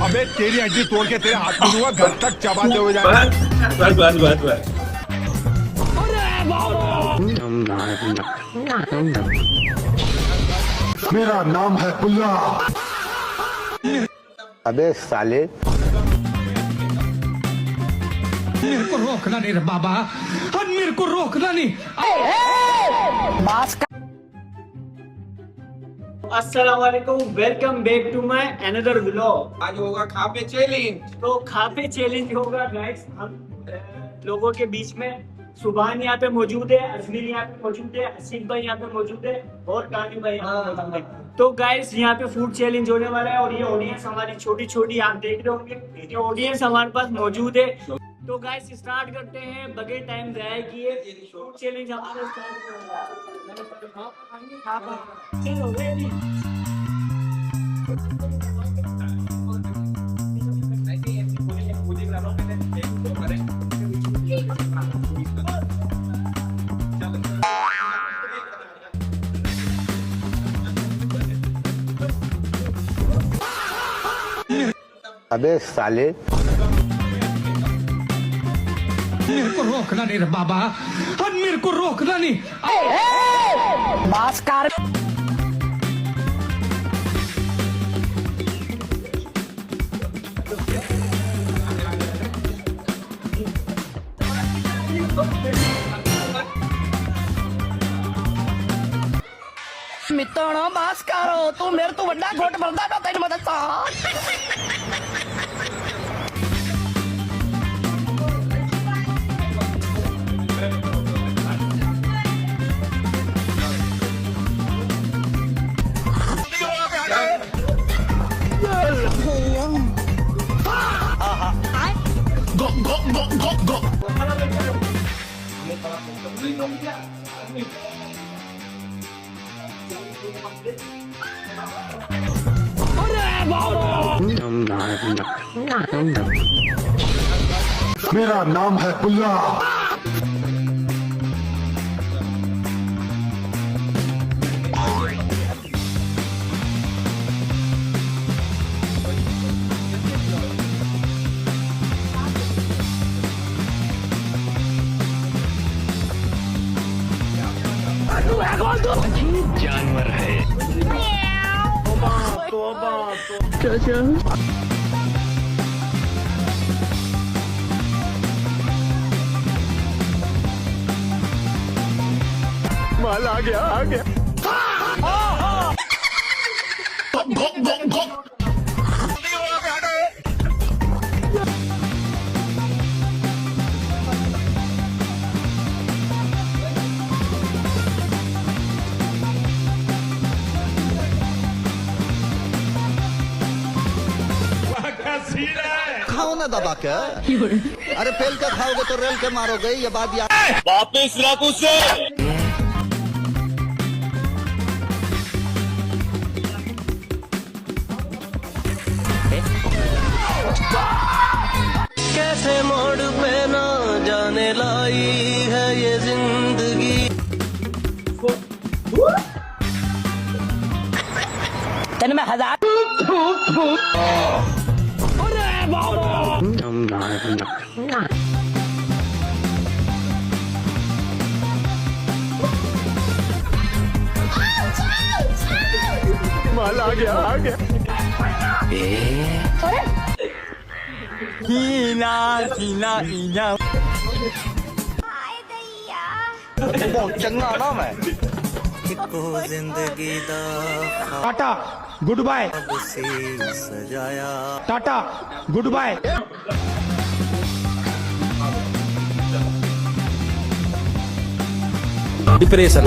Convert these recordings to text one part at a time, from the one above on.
अबे तेरी हड्डी तोड़ के तेरे हाथ में दूंगा, घर तक चबाते हुए जा। बस मेरा नाम है पुल्ला। अबे साले, मेरे को रोकना नहीं रे बाबा, और मेरे को रोकना नहीं। अस्सलाम वालेकुम, welcome back to my another vlog. आज होगा खापे चैलेंज। तो खापे चैलेंज होगा गाइस। हम लोगों के बीच में सुभान यहाँ पे मौजूद है, अजमीर यहाँ पे मौजूद है, हसीब भाई यहाँ पे मौजूद है और कानी भाई यहाँ पे मौजूद है। तो गाइस यहाँ पे फूड चैलेंज होने वाला है और ये ऑडियंस हमारी छोटी छोटी आप देख रहे होंगे, ये ऑडियंस हमारे पास मौजूद है। तो गाइस स्टार्ट करते हैं बगैर टाइम जाए किए। फूड चैलेंज हमारा स्टार्ट हो रहा है। चलो रेडी। अबे साले, मेरे को रोकना नहीं रे बाबा, और मेरे को रोकना नहीं। बस कर। मित्रों बस करो, तू मेरे तो बड़ा घोट भरदा तो तेरी मदद सा। मेरा नाम है पुल्ला। जानवर है। माल आ गया, आ गया। खाओ ना दबा के। अरे पेल के खाओगे तो रेल के मारोगे, ये बात याद। वापिस रखो से। कैसे मोड़ पे ना जाने लाई है ये जिंदगी। तेन में 1000 माल आ गया, आ गया। हीना हीना हीना बहुत चंगा ना मैं। को जिंदगी दा टाटा गुड बाय, से सजाया। Tata good bye. डिप्रेशन।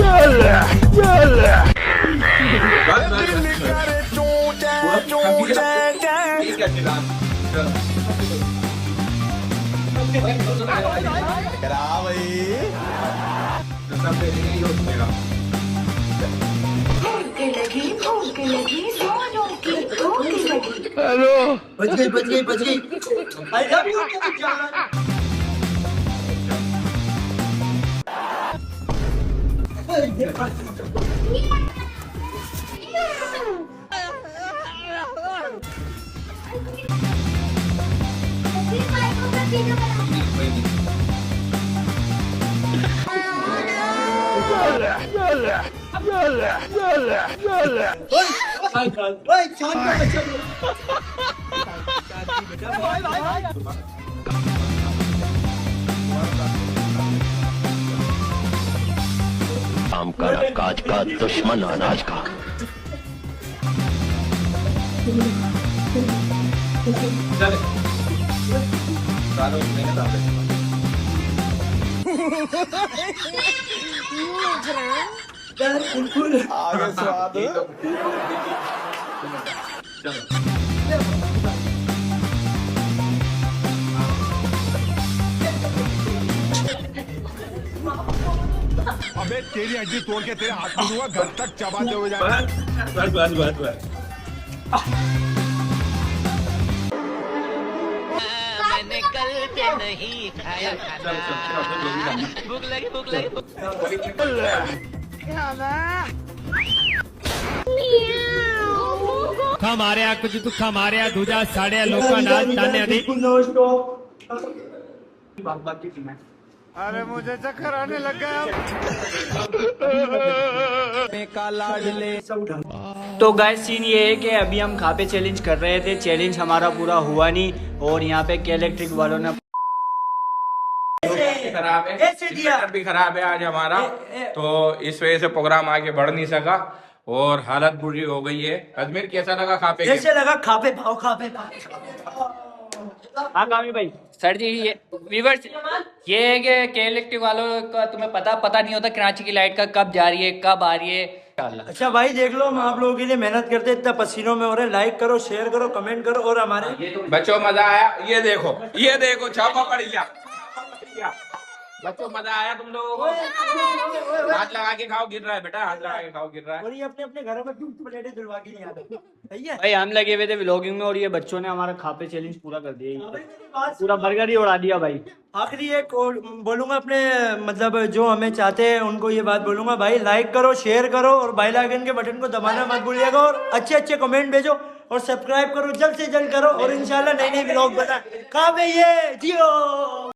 भूख लगी दोनों की भूख लगी। हेलो, बच गई। I love you, मेरी जान। काम का काज का दुश्मन अनाज का। अबे तेरी हड्डी तोड़ के तेरे हाथ में दूंगा, घर तक चबाते हुए जाना। बस बस बस बस मैंने कल से नहीं खाया खाना। भूख लगी भूख लगी। खा मार्या कुछ दुःख मार्या तुझ्या साड्या लोकांना तान्या दे। अरे मुझे चक्कर आने लग गया। तो गाइस सीन ये है कि अभी हम खा पे चैलेंज कर रहे थे, चैलेंज हमारा पूरा हुआ नहीं और यहाँ पे के इलेक्ट्रिक वालों ने खराब है, इंवर्टर भी खराब है आज हमारा, तो इस वजह से प्रोग्राम आगे बढ़ नहीं सका और हालत बुरी हो गई है। अजमेर कैसा लगा खा पे? कैसे लगा खा पे भाव खा पे? हाँ कामी भाई। सर जी ये व्यूअर्स ये है कि के इलेक्ट्रिक वालों का तुम्हें पता नहीं होता कराची की लाइट का कब जा रही है कब आ रही है। अच्छा भाई देख लो, हम आप लोगों के लिए मेहनत करते इतना पसीनों में हो रहे, लाइक करो शेयर करो कमेंट करो और हमारे बच्चों मजा आया? ये देखो छापा पड़ गया। बच्चों मजा आया तुम लोगों को? हाथ लगा के खाओ, गिर रहा है बेटा, हाथ लगा के खाओ, गिर रहा है। और ये अपने अपने घरों में दूध प्लेटें दिलवा के नहीं आते। सही है भाई, हम लगे हुए थे व्लॉगिंग में और ये बच्चों ने हमारा खापे चैलेंज पूरा कर दिया, पूरा बर्गर ही उड़ा दिया भाई। आखिरी एक बोलूंगा अपने मतलब जो हमें चाहते हैं उनको ये बात बोलूंगा, भाई लाइक करो शेयर करो और बेल आइकन के बटन को दबाना मत भूलिएगा और अच्छे अच्छे कमेंट भेजो और सब्सक्राइब करो, जल्द से जल्द करो और इंशाल्लाह नई नई व्लॉग बना। कहाँ पे ये जियो।